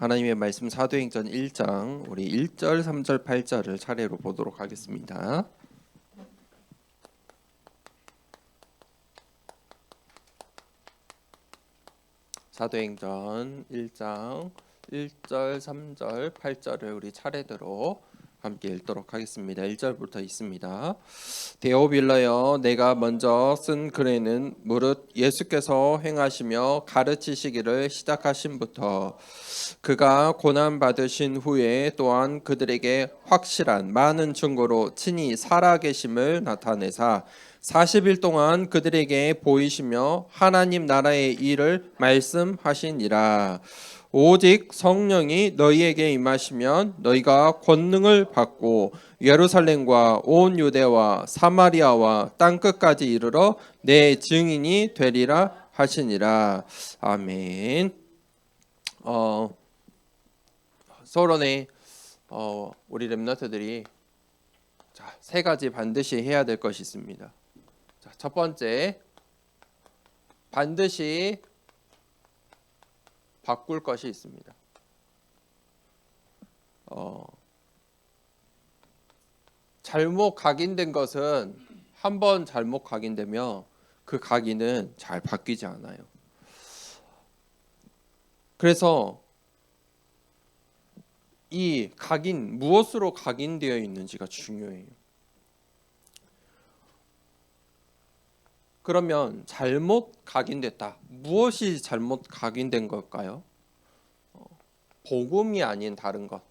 하나님의 말씀 사도행전 1장 우리 1절, 3절, 8절을 차례로 보도록 하겠습니다. 사도행전 1장 1절, 3절, 8절을 우리 차례대로 함께 읽도록 하겠습니다. 1절부터 있습니다. 데오빌라여, 내가 먼저 쓴 글에는 무릇 예수께서 행하시며 가르치시기를 시작하심부터 그가 고난 받으신 후에 또한 그들에게 확실한 많은 증거로 친히 살아계심을 나타내사 40일 동안 그들에게 보이시며 하나님 나라의 일을 말씀하시니라. 오직 성령이 너희에게 임하시면 너희가 권능을 받고 예루살렘과 온 유대와 사마리아와 땅끝까지 이르러 내 증인이 되리라 하시니라. 아멘. 서론에 우리 렘넌트들이 세 가지 반드시 해야 될 것이 있습니다. 첫 번째, 반드시 바꿀 것이 있습니다. 잘못 각인된 것은 한번 잘못 각인되면 그 각인은 잘 바뀌지 않아요. 그래서 이 각인, 무엇으로 각인되어 있는지가 중요해요. 그러면 잘못 각인됐다. 무엇이 잘못 각인된 걸까요? 복음이 아닌 다른 것.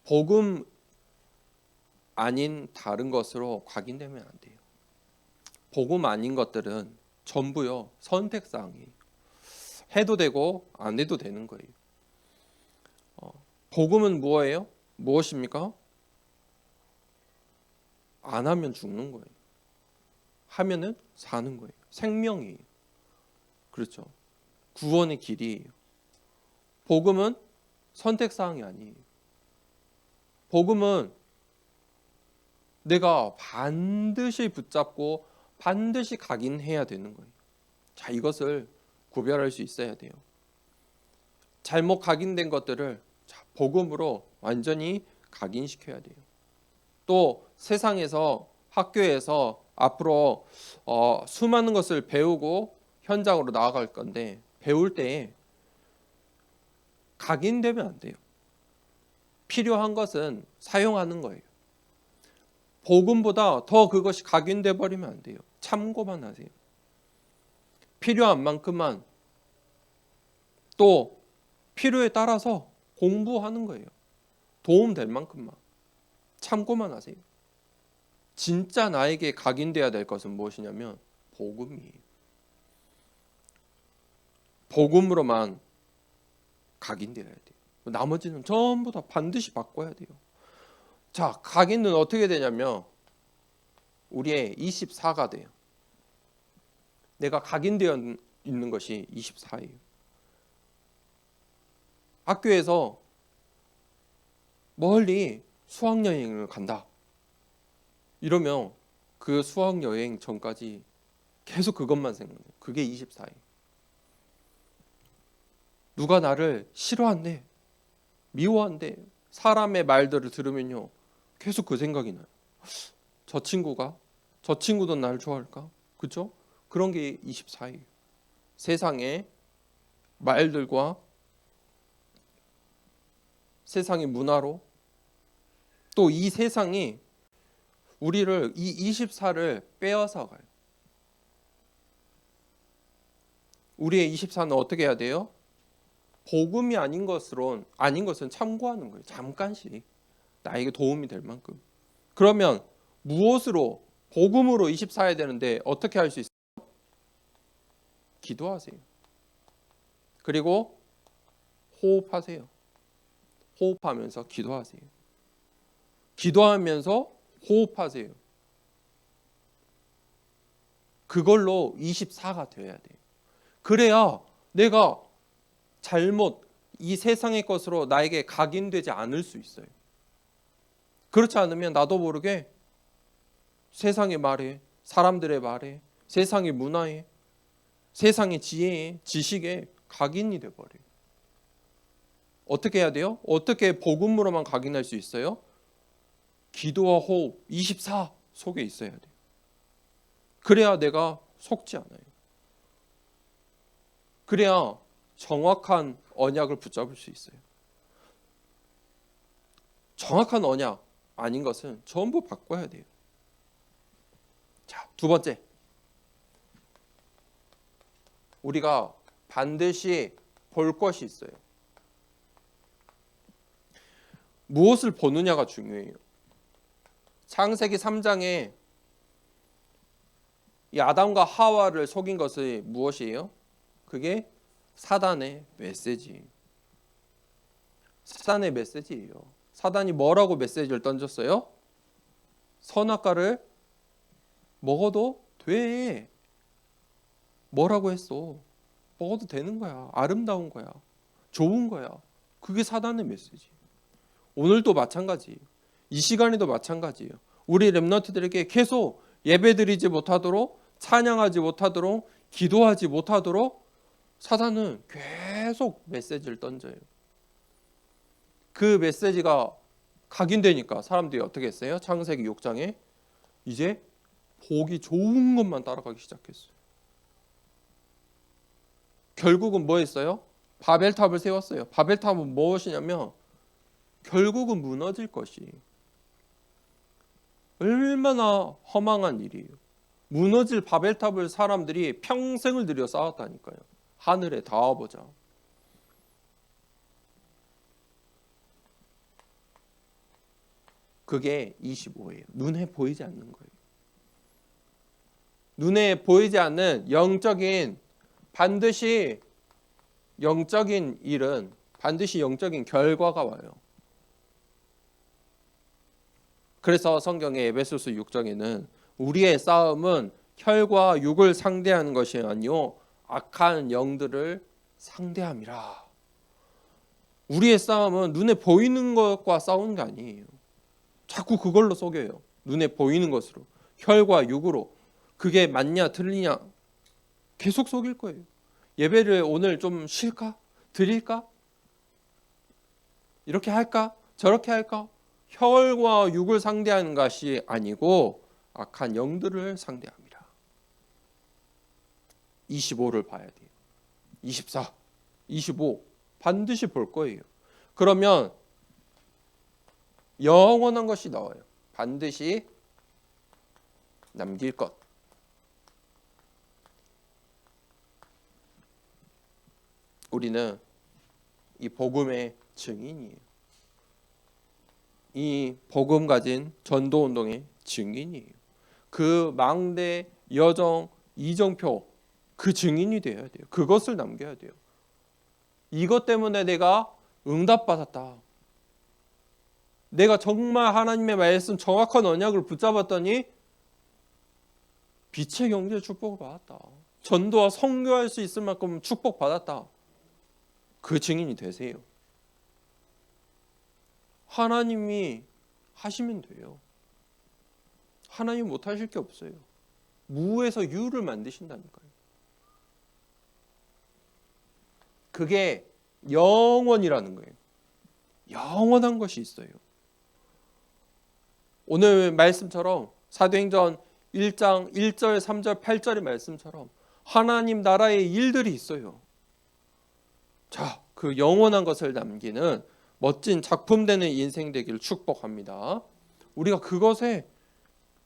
복음 아닌 다른 것으로 각인되면 안 돼요. 복음 아닌 것들은 전부요, 선택사항이에요. 해도 되고 안 해도 되는 거예요. 복음은 뭐예요? 무엇입니까? 안 하면 죽는 거예요. 하면은 사는 거예요. 생명이에요. 그렇죠. 구원의 길이에요. 복음은 선택사항이 아니에요. 복음은 내가 반드시 붙잡고 반드시 각인해야 되는 거예요. 자, 이것을 구별할 수 있어야 돼요. 잘못 각인된 것들을 복음으로 완전히 각인시켜야 돼요. 또 세상에서, 학교에서 앞으로 수많은 것을 배우고 현장으로 나아갈 건데, 배울 때 각인되면 안 돼요. 필요한 것은 사용하는 거예요. 복음보다 더 그것이 각인돼 버리면 안 돼요. 참고만 하세요. 필요한 만큼만, 또 필요에 따라서 공부하는 거예요. 도움될 만큼만. 참고만 하세요. 진짜 나에게 각인돼야 될 것은 무엇이냐면 복음이에요. 복음으로만 각인돼야 돼요. 나머지는 전부 다 반드시 바꿔야 돼요. 자, 각인은 어떻게 되냐면 우리의 24가 돼요. 내가 각인되어 있는 것이 24예요. 학교에서 멀리 수학여행을 간다. 이러면 그 수학여행 전까지 계속 그것만 생각해요. 그게 24예요. 누가 나를 싫어한대, 미워한대, 사람의 말들을 들으면요, 계속 그 생각이 나요. 저 친구도 나를 좋아할까? 그렇죠? 그런 게 24예요. 세상의 말들과 세상의 문화로, 또 이 세상이 우리를, 이 24를 빼앗아 가요. 우리의 24는 어떻게 해야 돼요? 복음이 아닌 것은 참고하는 거예요. 잠깐씩 나에게 도움이 될 만큼. 그러면 무엇으로, 복음으로 24해야 되는데 어떻게 할 수 있어요? 기도하세요. 그리고 호흡하세요. 호흡하면서 기도하세요. 기도하면서 호흡하세요. 그걸로 24가 되어야 돼요. 그래야 내가 잘못, 이 세상의 것으로 나에게 각인되지 않을 수 있어요. 그렇지 않으면 나도 모르게 세상의 말에, 사람들의 말에, 세상의 문화에, 세상의 지혜에, 지식에 각인이 돼버려요. 어떻게 해야 돼요? 어떻게 복음으로만 각인할 수 있어요? 기도와 호흡 24 속에 있어야 돼요. 그래야 내가 속지 않아요. 그래야 정확한 언약을 붙잡을 수 있어요. 정확한 언약 아닌 것은 전부 바꿔야 돼요. 자, 두 번째. 우리가 반드시 볼 것이 있어요. 무엇을 보느냐가 중요해요. 창세기 3장에 이 아담과 하와를 속인 것이 무엇이에요? 그게 사단의 메시지. 사단의 메시지예요. 사단이 뭐라고 메시지를 던졌어요? 선악과를 먹어도 돼. 뭐라고 했어? 먹어도 되는 거야. 아름다운 거야. 좋은 거야. 그게 사단의 메시지. 오늘도 마찬가지예요. 이 시간에도 마찬가지예요. 우리 렘넌트들에게 계속 예배드리지 못하도록, 찬양하지 못하도록, 기도하지 못하도록 사단은 계속 메시지를 던져요. 그 메시지가 각인되니까 사람들이 어떻게 했어요? 창세기 6장에 이제 보기 좋은 것만 따라가기 시작했어요. 결국은 뭐 했어요? 바벨탑을 세웠어요. 바벨탑은 무엇이냐면 결국은 무너질 것이. 얼마나 허망한 일이에요. 무너질 바벨탑을 사람들이 평생을 들여 쌓았다니까요. 하늘에 닿아보자. 그게 25예요. 눈에 보이지 않는 거예요. 눈에 보이지 않는 반드시 영적인 일은 반드시 영적인 결과가 와요. 그래서 성경의 에베소서 6장에는 우리의 싸움은 혈과 육을 상대하는 것이 아니요 악한 영들을 상대함이라. 우리의 싸움은 눈에 보이는 것과 싸우는 게 아니에요. 자꾸 그걸로 속여요. 눈에 보이는 것으로. 혈과 육으로. 그게 맞냐 틀리냐 계속 속일 거예요. 예배를 오늘 좀 쉴까? 드릴까? 이렇게 할까? 저렇게 할까? 혈과 육을 상대하는 것이 아니고 악한 영들을 상대합니다. 25를 봐야 돼요. 24, 25 반드시 볼 거예요. 그러면 영원한 것이 나와요. 반드시 남길 것. 우리는 이 복음의 증인이에요. 이 복음 가진 전도운동의 증인이에요. 그 망대, 여정, 이정표 그 증인이 되어야 돼요. 그것을 남겨야 돼요. 이것 때문에 내가 응답받았다. 내가 정말 하나님의 말씀 정확한 언약을 붙잡았더니 빛의 경제 축복을 받았다. 전도와 선교할 수 있을 만큼 축복받았다. 그 증인이 되세요. 하나님이 하시면 돼요. 하나님 못하실 게 없어요. 무에서 유를 만드신다니까요. 그게 영원이라는 거예요. 영원한 것이 있어요. 오늘 말씀처럼 사도행전 1장 1절, 3절, 8절의 말씀처럼 하나님 나라의 일들이 있어요. 자, 그 영원한 것을 남기는 멋진 작품 되는 인생 되기를 축복합니다. 우리가 그것에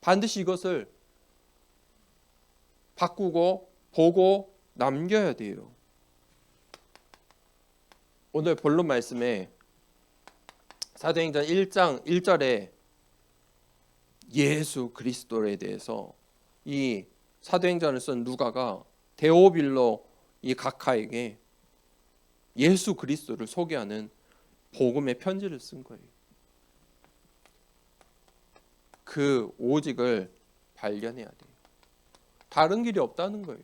반드시 이것을 바꾸고 보고 남겨야 돼요. 오늘 본론 말씀에 사도행전 1장 1절에 예수 그리스도에 대해서 이 사도행전을 쓴 누가가 데오빌로 이 각하에게 예수 그리스도를 소개하는 복음의 편지를 쓴 거예요. 그 오직을 발견해야 돼요. 다른 길이 없다는 거예요.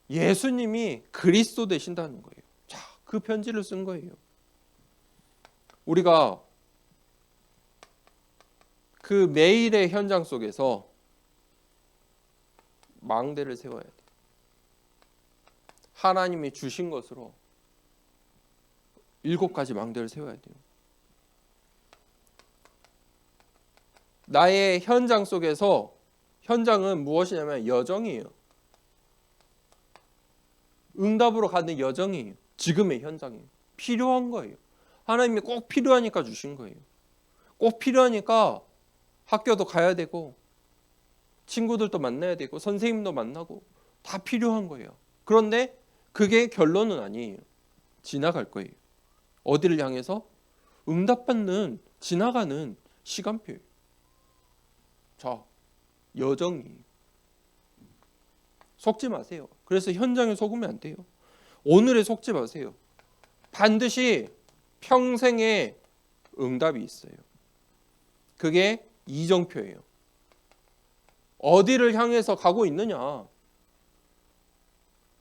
예수님이 그리스도 되신다는 거예요. 자, 그 편지를 쓴 거예요. 우리가 그 매일의 현장 속에서 망대를 세워야 돼요. 하나님이 주신 것으로 7가지 망대를 세워야 돼요. 나의 현장 속에서 현장은 무엇이냐면 여정이에요. 응답으로 가는 여정이에요. 지금의 현장이에요. 필요한 거예요. 하나님이 꼭 필요하니까 주신 거예요. 꼭 필요하니까 학교도 가야 되고 친구들도 만나야 되고 선생님도 만나고 다 필요한 거예요. 그런데 그게 결론은 아니에요. 지나갈 거예요. 어디를 향해서? 응답받는 지나가는 시간표예요. 자, 여정이에요. 속지 마세요. 그래서 현장에 속으면 안 돼요. 오늘에 속지 마세요. 반드시 평생의 응답이 있어요. 그게 이정표예요. 어디를 향해서 가고 있느냐.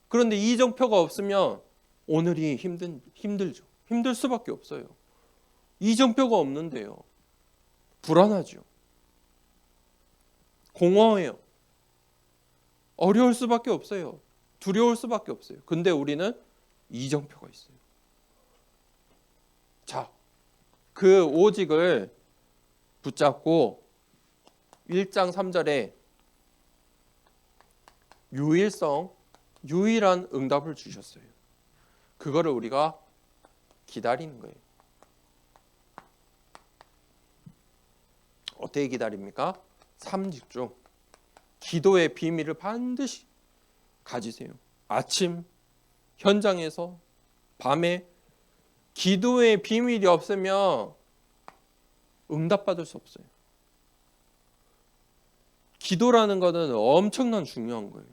그런데 이정표가 없으면 오늘이 힘들죠. 힘들 수밖에 없어요. 이정표가 없는데요. 불안하죠. 공허해요. 어려울 수밖에 없어요. 두려울 수밖에 없어요. 근데 우리는 이정표가 있어요. 자, 그 오직을 붙잡고 1장 3절에 유일한 응답을 주셨어요. 그거를 우리가 기다리는 거예요. 어떻게 기다립니까? 3집중. 기도의 비밀을 반드시 가지세요. 아침, 현장에서, 밤에 기도의 비밀이 없으면 응답받을 수 없어요. 기도라는 것은 엄청난 중요한 거예요.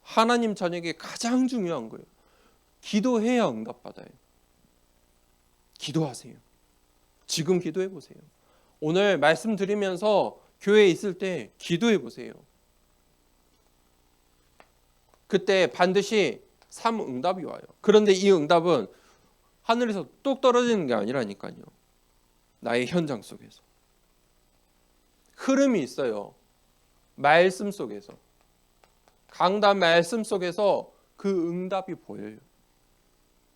하나님 자녀에게 가장 중요한 거예요. 기도해야 응답받아요. 기도하세요. 지금 기도해 보세요. 오늘 말씀드리면서 교회에 있을 때 기도해 보세요. 그때 반드시 응답이 와요. 그런데 이 응답은 하늘에서 뚝 떨어지는 게 아니라니까요. 나의 현장 속에서. 흐름이 있어요. 말씀 속에서. 강단 말씀 속에서 그 응답이 보여요.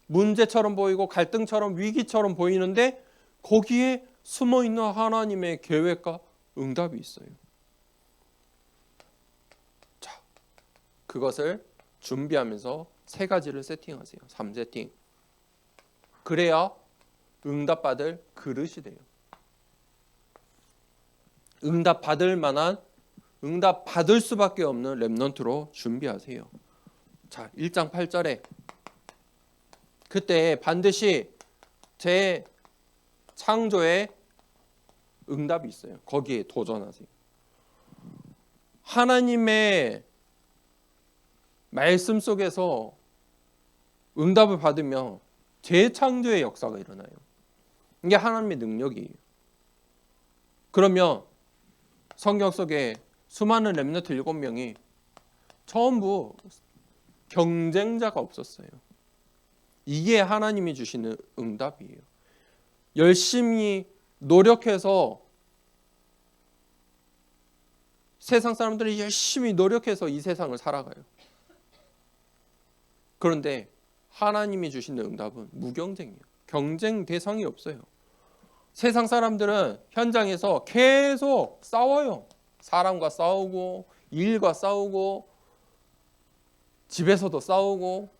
문제처럼 보이고 갈등처럼 위기처럼 보이는데 거기에 숨어있는 하나님의 계획과 응답이 있어요. 자, 그것을 준비하면서 3가지를 세팅하세요. 3세팅. 그래야 응답받을 그릇이 돼요. 응답받을 수밖에 없는 렘넌트로 준비하세요. 자, 1장 8절에 그때 반드시 제 창조에 응답이 있어요. 거기에 도전하세요. 하나님의 말씀 속에서 응답을 받으면 재창조의 역사가 일어나요. 이게 하나님의 능력이에요. 그러면 성경 속에 수많은 렘넌트 7명이 전부 경쟁자가 없었어요. 이게 하나님이 주시는 응답이에요. 열심히 노력해서 세상 사람들이 열심히 노력해서 이 세상을 살아가요. 그런데 하나님이 주시는 응답은 무경쟁이에요. 경쟁 대상이 없어요. 세상 사람들은 현장에서 계속 싸워요. 사람과 싸우고 일과 싸우고 집에서도 싸우고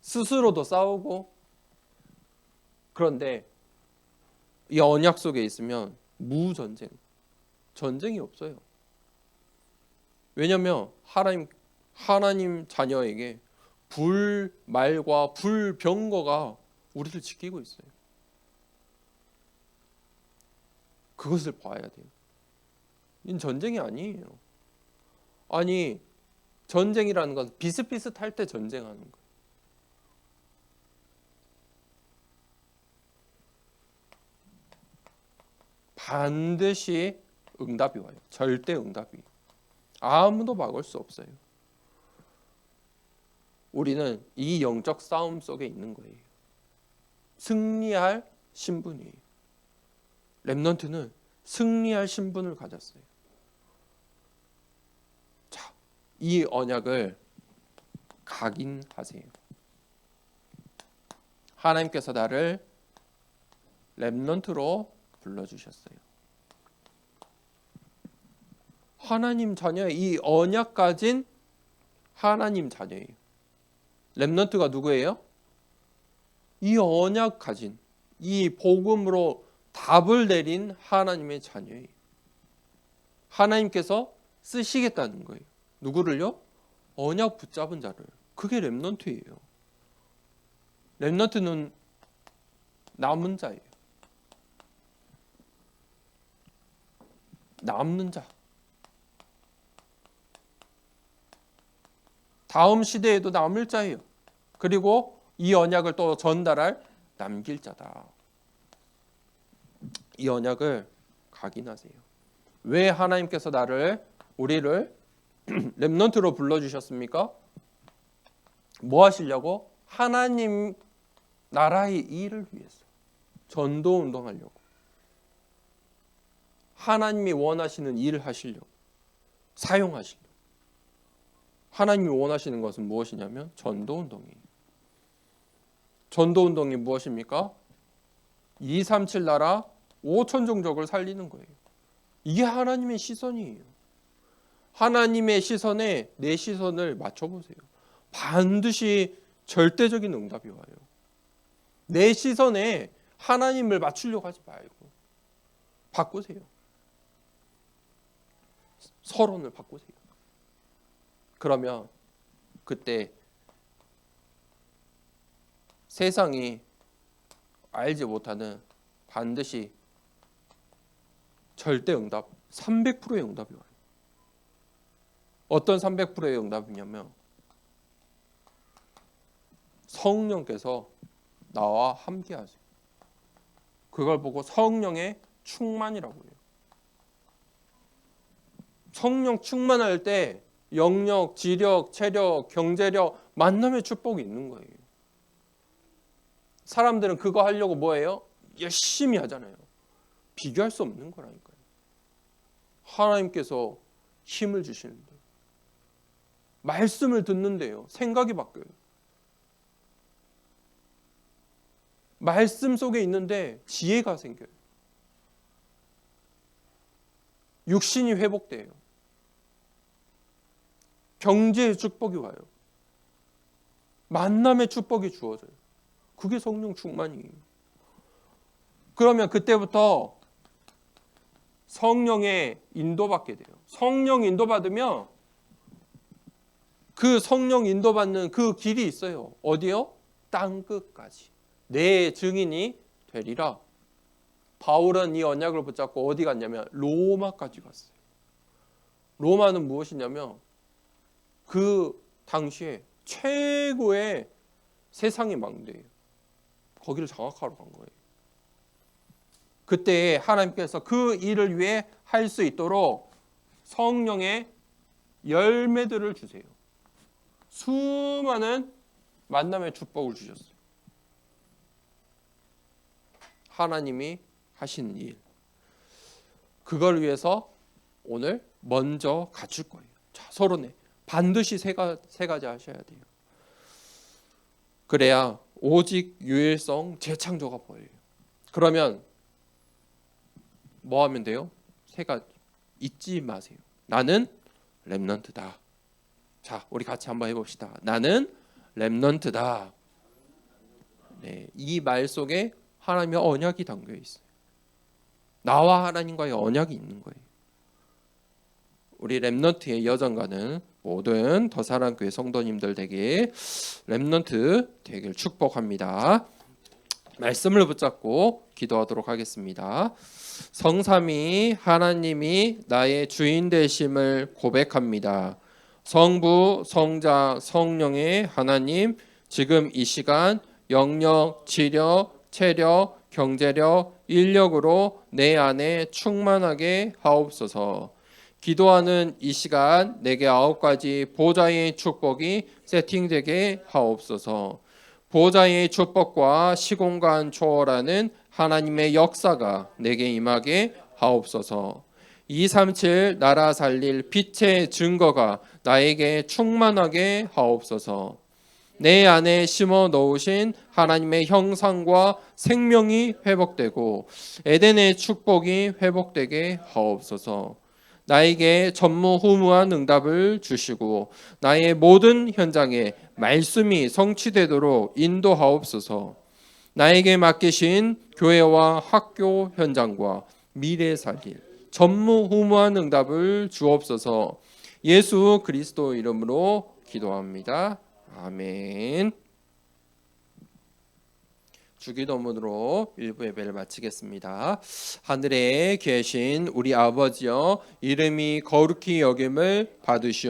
스스로도 싸우고. 그런데 이 언약 속에 있으면 무전쟁, 전쟁이 없어요. 왜냐하면 하나님 자녀에게 불말과 불병거가 우리를 지키고 있어요. 그것을 봐야 돼요. 이건 전쟁이 아니에요. 아니, 전쟁이라는 건 비슷비슷할 때 전쟁하는 거예요. 반드시 응답이 와요. 절대 응답이. 아무도 막을 수 없어요. 우리는 이 영적 싸움 속에 있는 거예요. 승리할 신분이에요. 렘넌트는 승리할 신분을 가졌어요. 자, 이 언약을 각인하세요. 하나님께서 나를 렘넌트로 불러주셨어요. 하나님 자녀의 이 언약 가진 하나님 자녀예요. 렘넌트가 누구예요? 이 언약 가진 이 복음으로 답을 내린 하나님의 자녀예요. 하나님께서 쓰시겠다는 거예요. 누구를요? 언약 붙잡은 자를. 그게 렘넌트예요. 렘넌트는 남은 자예요. 남는 자. 다음 시대에도 남을 자예요. 그리고 이 언약을 또 전달할 남길 자다. 이 언약을 각인하세요. 왜 하나님께서 우리를 렘넌트로 불러주셨습니까? 뭐 하시려고? 하나님 나라의 일을 위해서. 전도 운동하려고. 하나님이 원하시는 일을 하시려고. 사용하시려고. 하나님이 원하시는 것은 무엇이냐면 전도 운동이에요. 전도 운동이 무엇입니까? 237 나라 5천 종족을 살리는 거예요. 이게 하나님의 시선이에요. 하나님의 시선에 내 시선을 맞춰보세요. 반드시 절대적인 응답이 와요. 내 시선에 하나님을 맞추려고 하지 말고 바꾸세요. 서론을 바꾸세요. 그러면 그때 세상이 알지 못하는 반드시 절대 응답, 300%의 응답이 와요. 어떤 300%의 응답이냐면 성령께서 나와 함께 하세요. 그걸 보고 성령의 충만이라고 해요. 성령 충만할 때 영력, 지력, 체력, 경제력, 만남의 축복이 있는 거예요. 사람들은 그거 하려고 뭐예요? 열심히 하잖아요. 비교할 수 없는 거라니까요. 하나님께서 힘을 주시는데 말씀을 듣는데요. 생각이 바뀌어요. 말씀 속에 있는데 지혜가 생겨요. 육신이 회복돼요. 경제의 축복이 와요. 만남의 축복이 주어져요. 그게 성령 충만이에요. 그러면 그때부터 성령의 인도받게 돼요. 성령 인도받으면 그 성령 인도받는 그 길이 있어요. 어디요? 땅끝까지. 내 증인이 되리라. 바울은 이 언약을 붙잡고 어디 갔냐면 로마까지 갔어요. 로마는 무엇이냐면 그 당시에 최고의 세상의 망대예요. 거기를 장악하러 간 거예요. 그때 하나님께서 그 일을 위해 할 수 있도록 성령의 열매들을 주세요. 수많은 만남의 축복을 주셨어요. 하나님이 하시는 일. 그걸 위해서 오늘 먼저 갖출 거예요. 자, 서론에 반드시 세 가지 하셔야 돼요. 그래야 오직 유일성 재창조가 보여요. 그러면 뭐 하면 돼요? 세 가지 잊지 마세요. 나는 렘넌트다. 자, 우리 같이 한번 해봅시다. 나는 렘넌트다. 네, 이 말 속에 하나님의 언약이 담겨 있어요. 나와 하나님과의 언약이 있는 거예요. 우리 렘넌트의 여정가는 모든 더사랑교회 성도님들 되게 렘넌트 되길 축복합니다. 말씀을 붙잡고 기도하도록 하겠습니다. 성삼위 하나님이 나의 주인 되심을 고백합니다. 성부, 성자, 성령의 하나님, 지금 이 시간 영력, 지력, 체력, 경제력, 인력으로 내 안에 충만하게 하옵소서. 기도하는 이 시간 내게 9가지 보좌의 축복이 세팅되게 하옵소서. 보좌의 축복과 시공간 초월하는 하나님의 역사가 내게 임하게 하옵소서. 237 나라 살릴 빛의 증거가 나에게 충만하게 하옵소서. 내 안에 심어 넣으신 하나님의 형상과 생명이 회복되고 에덴의 축복이 회복되게 하옵소서. 나에게 전무후무한 응답을 주시고 나의 모든 현장에 말씀이 성취되도록 인도하옵소서. 나에게 맡기신 교회와 학교 현장과 미래 살길 전무후무한 응답을 주옵소서. 예수 그리스도 이름으로 기도합니다. 아멘. 주기도문으로 일부 예배를 마치겠습니다. 하늘에 계신 우리 아버지여, 이름이 거룩히 여김을 받으시오.